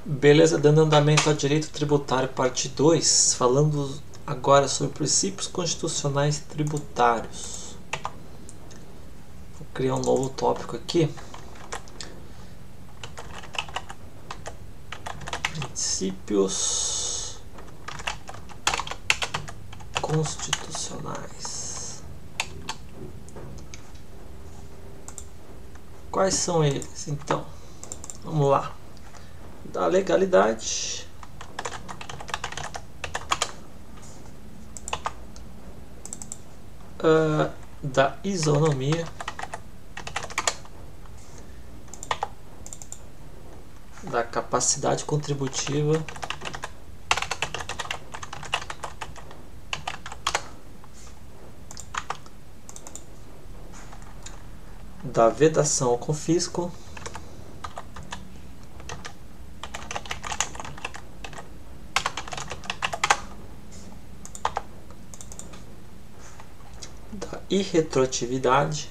Beleza, dando andamento ao direito tributário, parte 2, falando agora sobre princípios constitucionais tributários. Vou criar um novo tópico aqui. Princípios constitucionais. Quais são eles? Então, vamos lá. Da legalidade, da isonomia, da capacidade contributiva, da vedação ao confisco, da irretroatividade,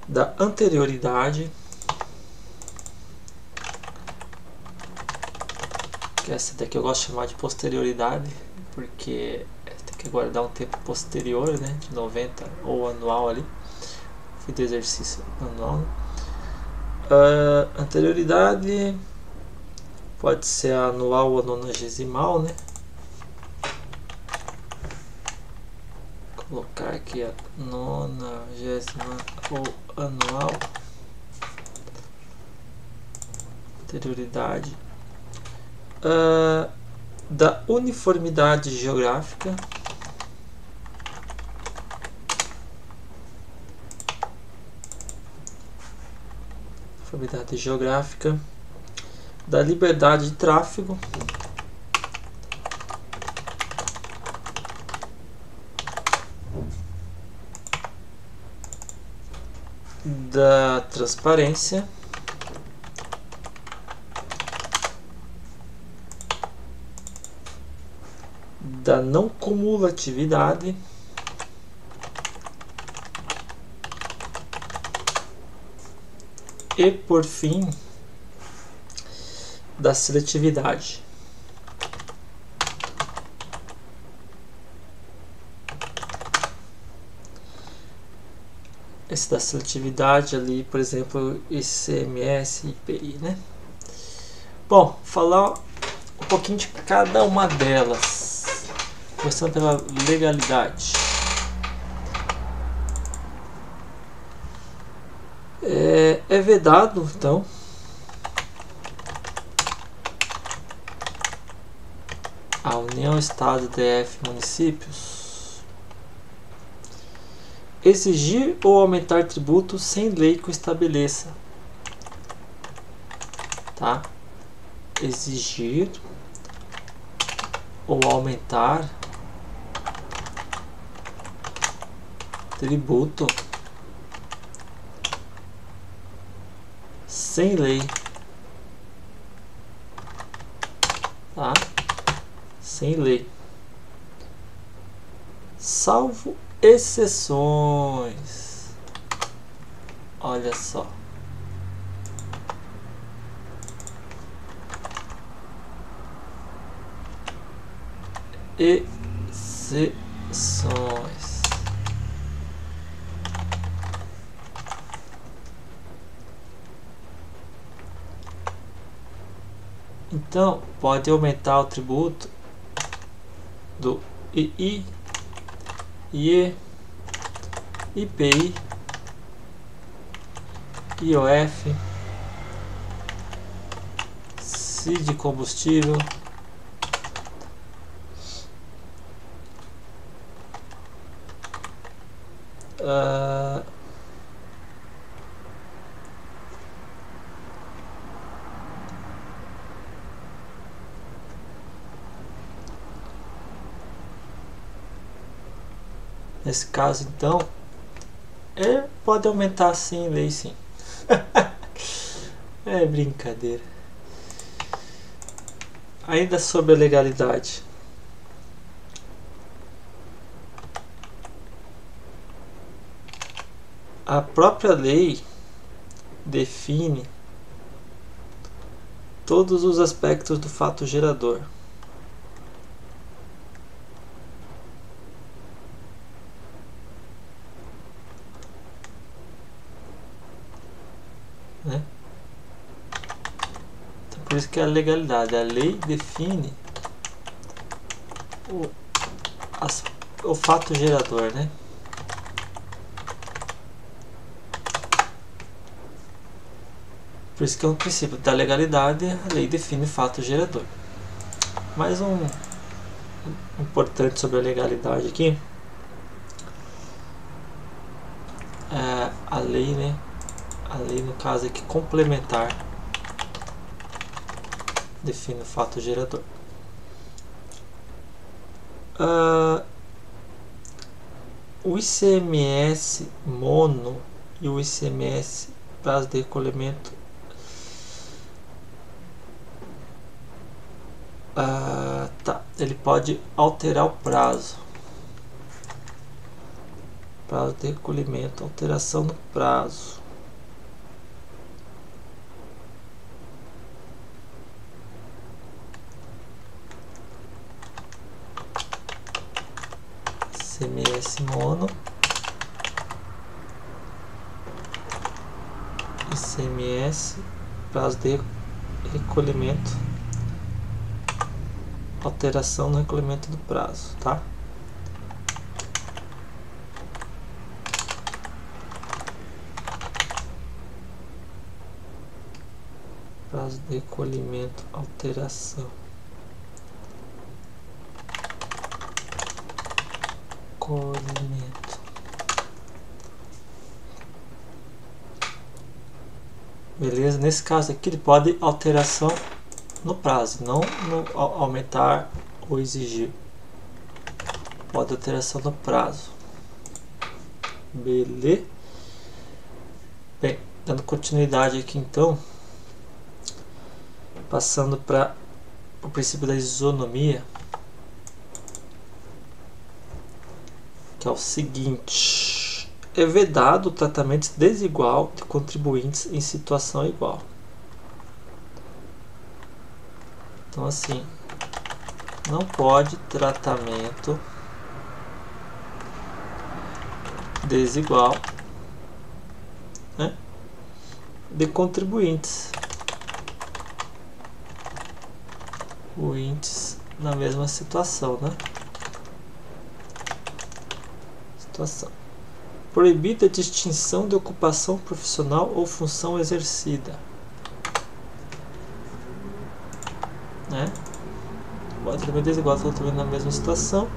da anterioridade, que essa daqui eu gosto de chamar de posterioridade, porque tem que guardar um tempo posterior, né, de 90 ou anual ali, fim do exercício anual, né? Anterioridade pode ser anual ou nonagesimal, né? Vou colocar aqui a nonagésima ou anual. Anterioridade da uniformidade geográfica, da liberdade de tráfego, da transparência, da não cumulatividade, e por fim da seletividade. Esse da seletividade ali, por exemplo, ICMS e IPI, né? Bom, falar um pouquinho de cada uma delas, começando pela legalidade. É vedado, então, a União, Estado, DF, municípios exigir ou aumentar tributos sem lei que o estabeleça, tá? Exigir ou aumentar tributo sem lei, tá? Sem lei, salvo exceções. Olha só. Exceções. Então, pode aumentar o tributo do II, IE, IPI, IOF, CID de combustível, nesse caso, então, pode aumentar sim, lei sim. É brincadeira. Ainda sobre a legalidade. a própria lei define todos os aspectos do fato gerador. Né? Então, por isso que é a legalidade. A lei define o fato gerador, né? Por isso que é um princípio da legalidade, a lei define o fato gerador. Mais um importante sobre a legalidade aqui é a lei, né? A lei, no caso aqui, complementar define o fato gerador. O ICMS mono e o ICMS prazo de recolhimento ele pode alterar o prazo de recolhimento, alteração no prazo. ICMS mono, ICMS prazo de recolhimento, alteração no recolhimento do prazo, tá? Prazo de recolhimento, alteração. Recolhimento. Beleza? Nesse caso aqui ele pode alteração no prazo, não no aumentar ou exigir. Pode alteração no prazo. Beleza? Bem, dando continuidade aqui então, passando para o princípio da isonomia, que é o seguinte: é vedado o tratamento desigual de contribuintes em situação igual. Então assim, não pode tratamento desigual, né, de contribuintes na mesma situação, né? Proibida a distinção de ocupação profissional ou função exercida, né? Pode tratamento desigual, tratamento na mesma situação.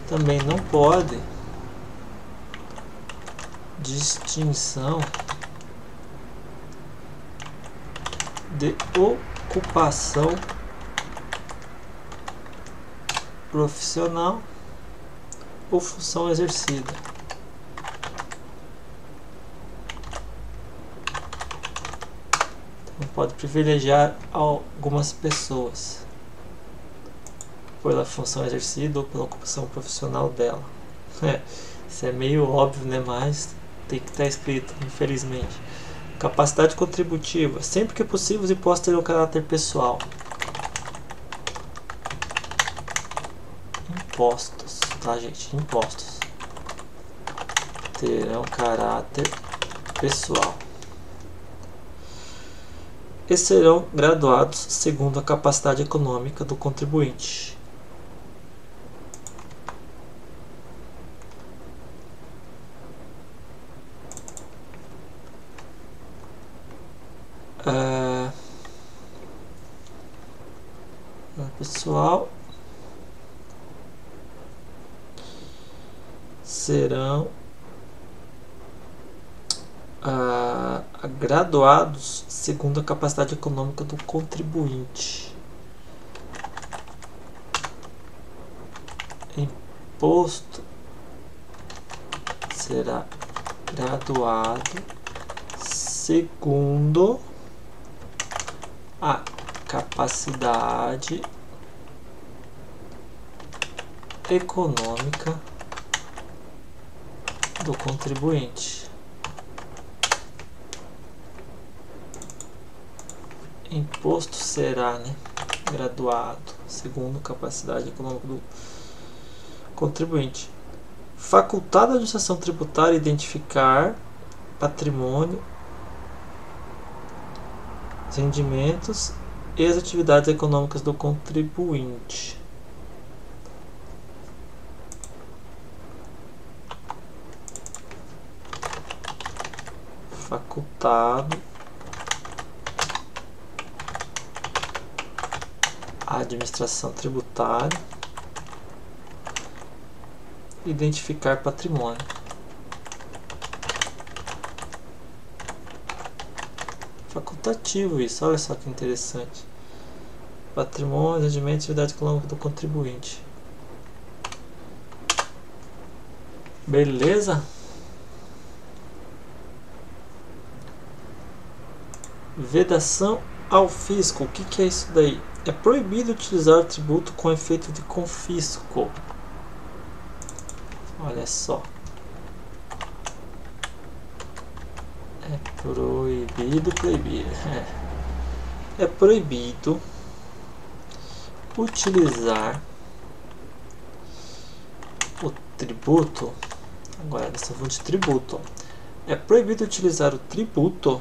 Também não pode distinção de ocupação profissional ou função exercida. Então, pode privilegiar algumas pessoas pela função exercida ou pela ocupação profissional dela. Isso é meio óbvio, né? Mas tem que estar escrito, infelizmente. Capacidade contributiva. Sempre que possível, os impostos terão caráter pessoal. Impostos, tá, gente? Impostos terão caráter pessoal e serão graduados segundo a capacidade econômica do contribuinte. Pessoal serão graduados segundo a capacidade econômica do contribuinte. Imposto será graduado segundo a capacidade econômica do contribuinte. Imposto será, né, graduado segundo capacidade econômica do contribuinte. Facultada a administração tributária identificar patrimônio, rendimentos e as atividades econômicas do contribuinte. Facultado a administração tributária identificar patrimônio. Facultativo isso, olha só que interessante. Patrimônio, rendimento e atividade econômica do contribuinte. Beleza? Vedação ao fisco. O que é isso daí? É proibido utilizar o tributo com efeito de confisco. Olha só. É proibido, É proibido utilizar o tributo. Agora, nós estamos falando de tributo. É proibido utilizar o tributo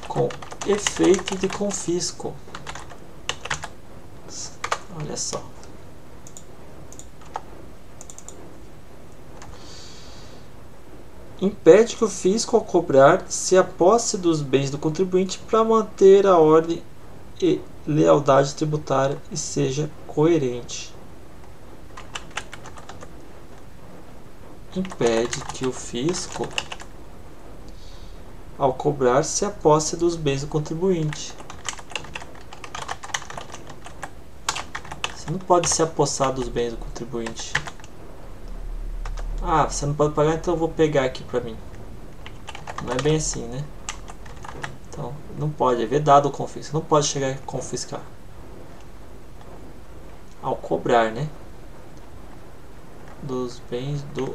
com efeito de confisco. Olha só. Impede que o fisco, ao cobrar, se aposse dos bens do contribuinte para manter a ordem e lealdade tributária e seja coerente. Impede que o fisco, ao cobrar, se aposse dos bens do contribuinte. Você não pode se apossar dos bens do contribuinte. Ah, você não pode pagar, então eu vou pegar aqui pra mim. Não é bem assim, né? Então, não pode, é vedado o confisco. Você não pode chegar a confiscar. Ao cobrar, né? Dos bens do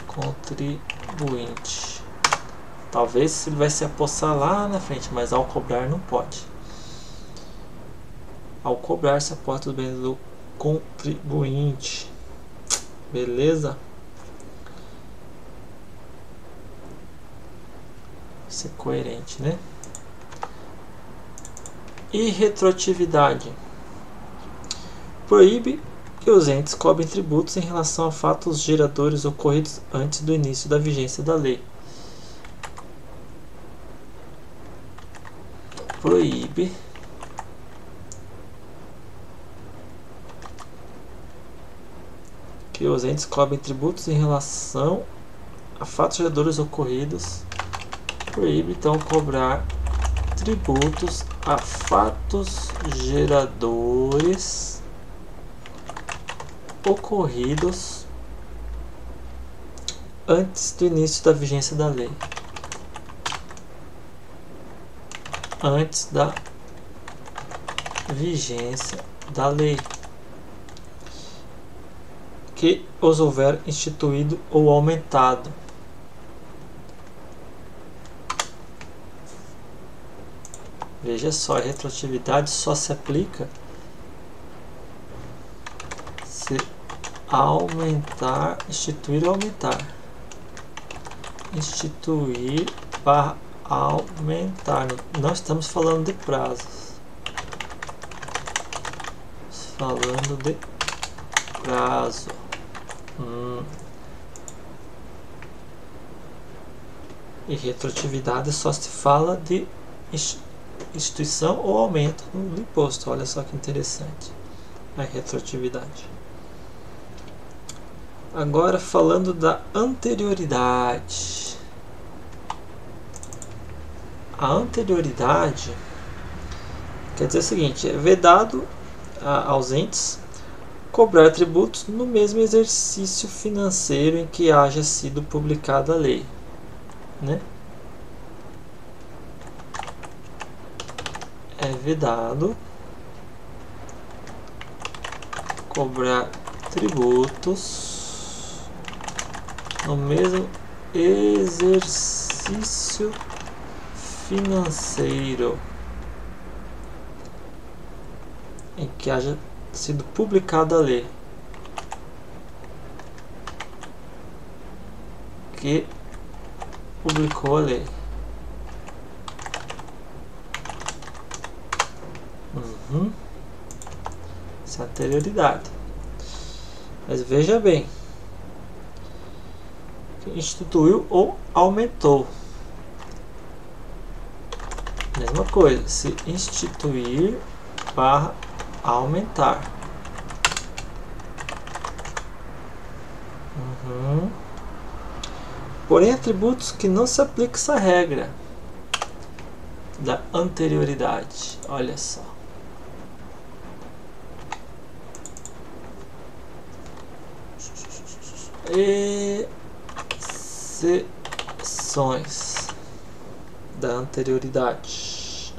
contribuinte. Talvez ele vai se apossar lá na frente, mas ao cobrar não pode. Ao cobrar se aposta dos bens do contribuinte. Beleza? Ser coerente, né? E retroatividade. Proíbe que os entes cobrem tributos em relação a fatos geradores ocorridos antes do início da vigência da lei. Proíbe que os entes cobrem tributos em relação a fatos geradores ocorridos. Proíbe então cobrar tributos a fatos geradores ocorridos antes do início da vigência da lei. Antes da vigência da lei que os houver instituído ou aumentado. Veja só, a retroatividade só se aplica se aumentar, instituir ou aumentar. Instituir para aumentar. Não estamos falando de prazos. Falando de prazo. E retroatividade só se fala de instituição ou aumento do imposto. Olha só que interessante a retroatividade. Agora falando da anterioridade. A anterioridade quer dizer o seguinte: é vedado aos entes cobrar tributos no mesmo exercício financeiro em que haja sido publicada a lei, né? É vedado cobrar tributos no mesmo exercício financeiro em que haja sido publicada a lei que publicou a lei. Essa é a anterioridade. Mas veja bem, instituiu ou aumentou. Mesma coisa, se instituir barra aumentar. Porém, atributos que não se aplica essa regra da anterioridade. Olha só. Exceções da anterioridade.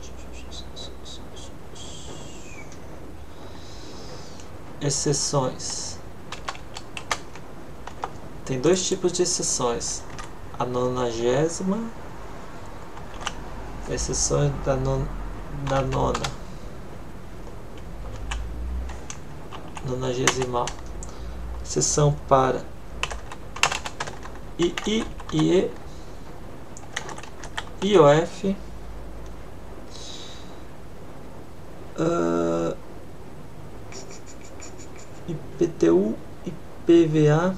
Exceções. Tem dois tipos de exceções. A 90ª, exceções da nona, 90ª, exceção para II, IE, IOF, IPTU, IPVA,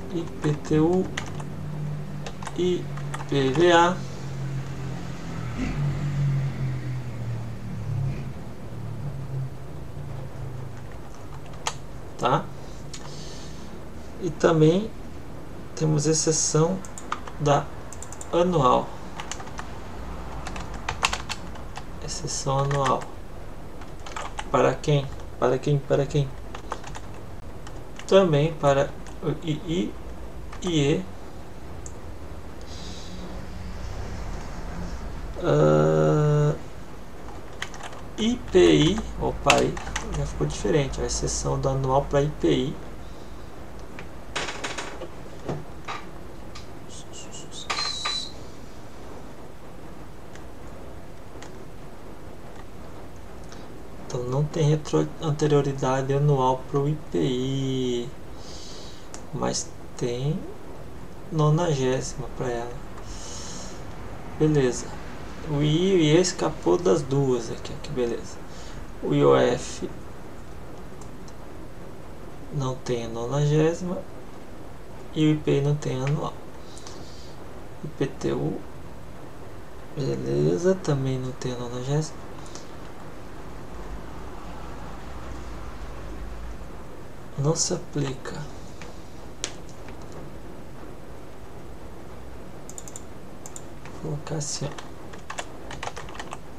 IPTU, IPVA, tá? E também temos exceção da anual. Exceção anual. Para quem? Para quem? Para quem? Também para o II, IE, IPI, opa, aí já ficou diferente, a exceção do anual para IPI. Então não tem anterioridade anual para o IPI, mas tem 90ª para ela. Beleza. O I e E escapou das duas aqui, que beleza. O IOF não tem a 90ª e o IPI não tem anual. IPTU, beleza, também não tem a 90ª. Não se aplica. Vou colocar assim, ó.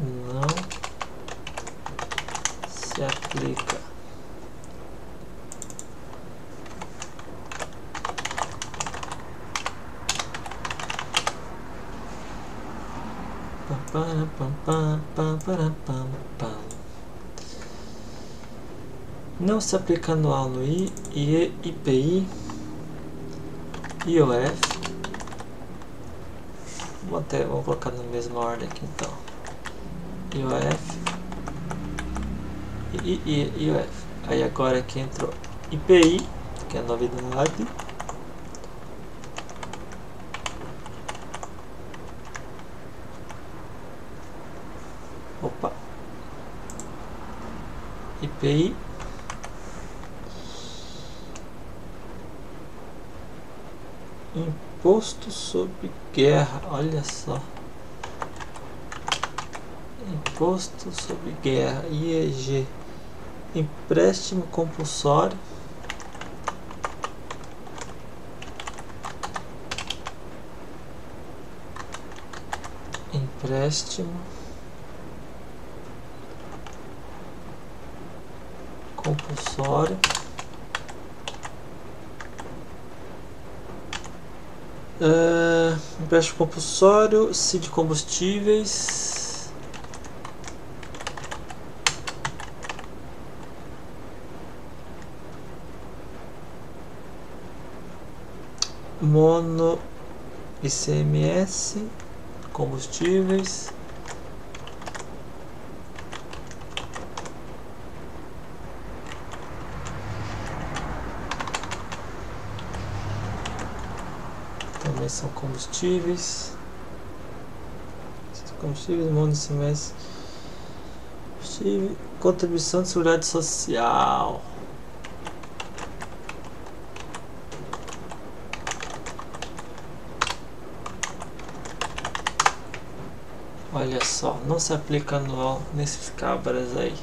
Não se aplica. Não se aplica anual no I, IE, IPI, IOF. Vamos colocar na mesma ordem aqui então. IOF, II, IOF. Aí agora aqui entrou IPI, que é a novidade. Opa. IPI. Imposto sobre guerra, olha só. Imposto sobre guerra, IEG. Empréstimo compulsório. Empréstimo compulsório. Empréstimo compulsório, CID combustíveis, mono ICMS, combustíveis, também são combustíveis, mono ICMS, contribuição de seguridade social. Olha só, não se aplica anual nesses cabras aí.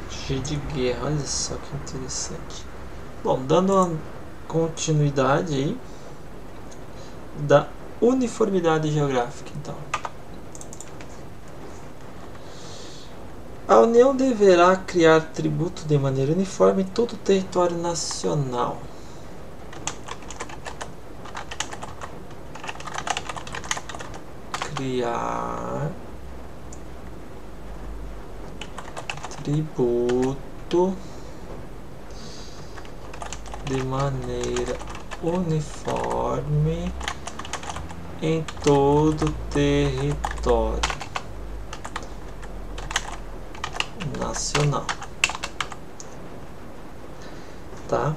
Cheio de guerra, olha só que interessante. Bom, dando uma continuidade aí da uniformidade geográfica, então. A União deverá criar tributo de maneira uniforme em todo o território nacional. Criar tributo de maneira uniforme em todo o território nacional, tá?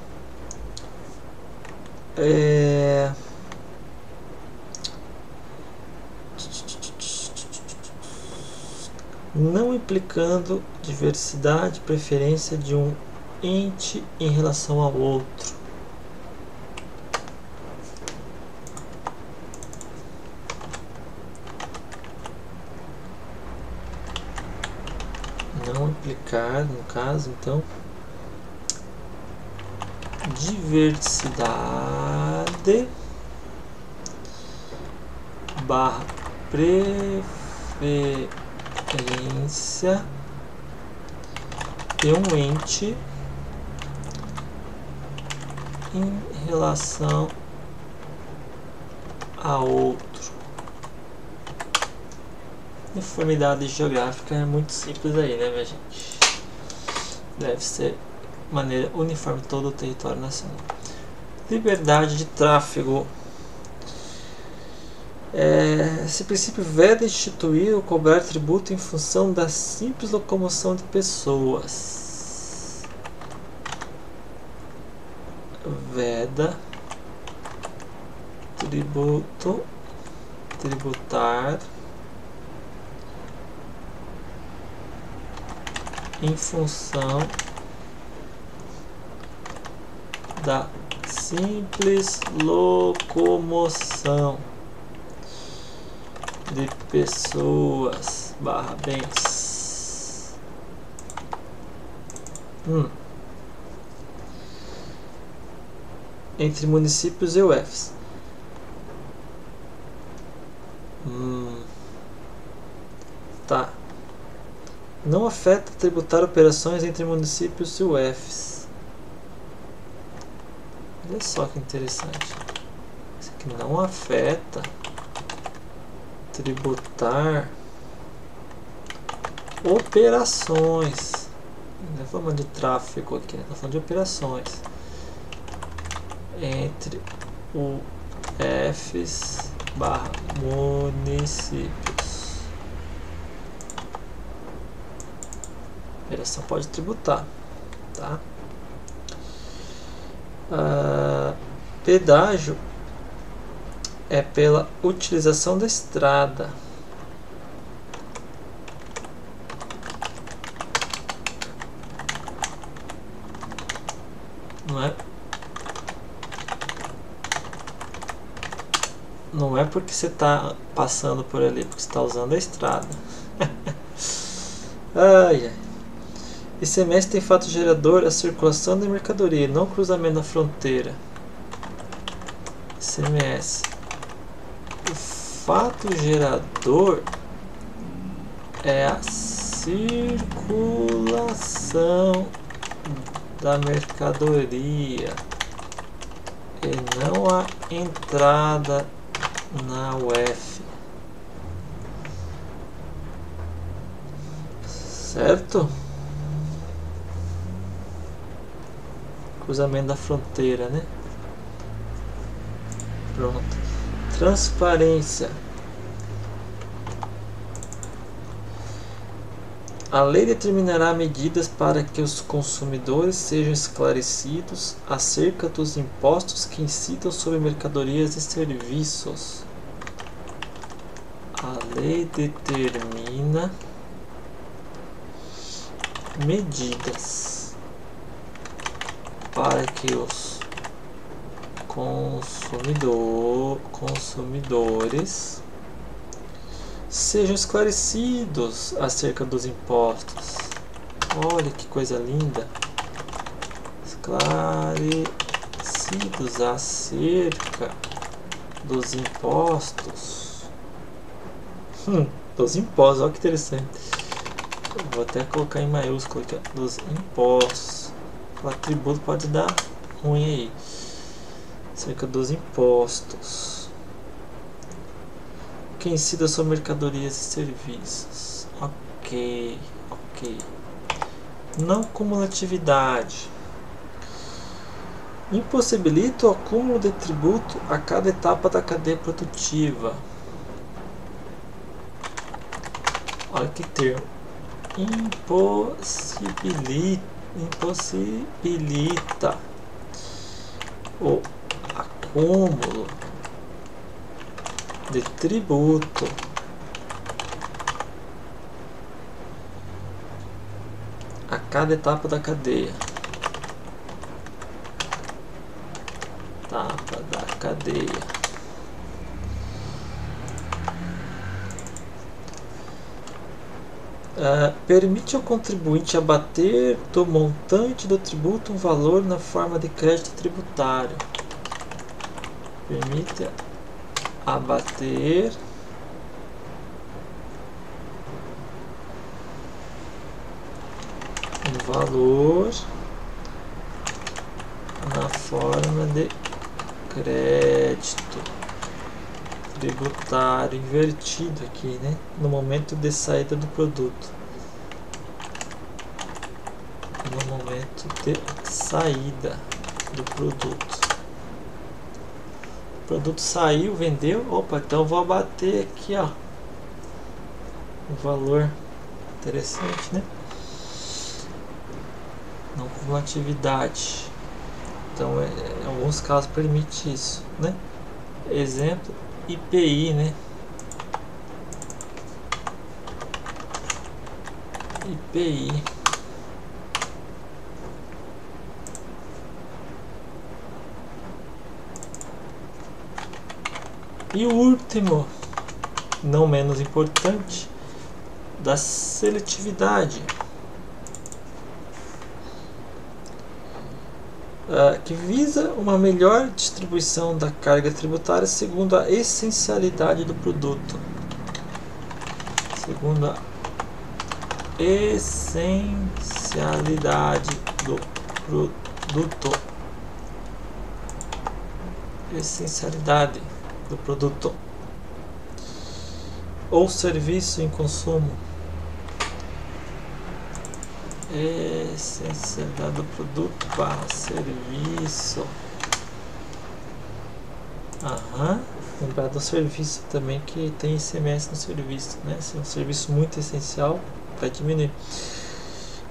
Não implicando diversidade, preferência de um ente em relação ao outro. Não implicar, no caso, então, diversidade barra preferência de um ente em relação a outro. Uniformidade geográfica é muito simples aí, né, minha gente? Deve ser de maneira uniforme em todo o território nacional. Liberdade de tráfego. Esse princípio veda instituir ou cobrar tributo em função da simples locomoção de pessoas. Veda tributar em função da simples locomoção de pessoas barra bens. Entre municípios e UFs. Tá. Não afeta tributar operações entre municípios e UFs. Olha só que interessante. Isso aqui não afeta tributar operações. Não é falando de tráfego aqui, né? Tá falando de operações entre UFs barra municípios. A operação pode tributar, tá? Pedágio é pela utilização da estrada. Não é porque você está passando por ali, porque você está usando a estrada. Ai. ICMS tem fato gerador a circulação da mercadoria, não cruzamento na fronteira. ICMS. O fato gerador é a circulação da mercadoria e não a entrada na UF. Certo? Cruzamento da fronteira, né? Pronto. Transparência. A lei determinará medidas para que os consumidores sejam esclarecidos acerca dos impostos que incitam sobre mercadorias e serviços. A lei determina medidas para que os consumidores sejam esclarecidos acerca dos impostos. Olha que coisa linda. Esclarecidos acerca dos impostos. Dos impostos, olha que interessante. Eu vou até colocar em maiúsculo aqui, dos impostos. O atributo pode dar ruim aí. Acerca dos impostos que incida sobre mercadorias e serviços. Ok. Não cumulatividade. Impossibilita o acúmulo de tributo a cada etapa da cadeia produtiva. Olha que termo. Impossibilita o acúmulo de tributo a cada etapa da cadeia. Permite ao contribuinte abater do montante do tributo um valor na forma de crédito tributário. Permite abater um valor na forma de crédito tributário invertido aqui, né? No momento de saída do produto. No momento de saída do produto. O produto saiu, vendeu. Opa, então eu vou abater aqui, ó. Um valor interessante, né? Não cumulatividade. Então, em alguns casos permite isso, né? Exemplo, IPI, né? IPI. E o último, não menos importante, da seletividade, que visa uma melhor distribuição da carga tributária segundo a essencialidade do produto. Segundo a essencialidade do produto. Essencialidade do produto ou serviço em consumo. Essencialidade do produto para serviço. Lembrar do serviço também, que tem ICMS no serviço, né? Se é um serviço muito essencial, vai diminuir.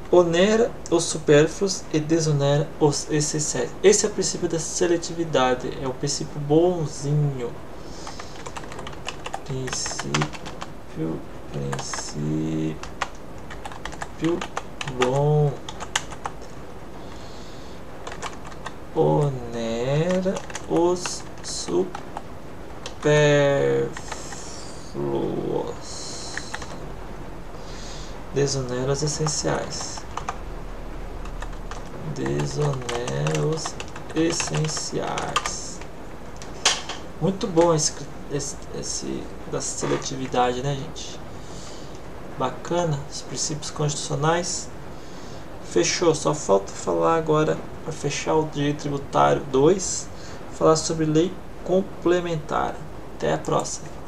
Onera os supérfluos e desonera os essenciais. Esse é o princípio da seletividade, é o princípio bonzinho. Princípio bom. Onera os supérfluos, desonera os essenciais. Desonera os essenciais. Muito bom esse da seletividade, né, gente? Bacana, os princípios constitucionais. Fechou, só falta falar agora, para fechar o direito tributário 2, falar sobre lei complementar. Até a próxima.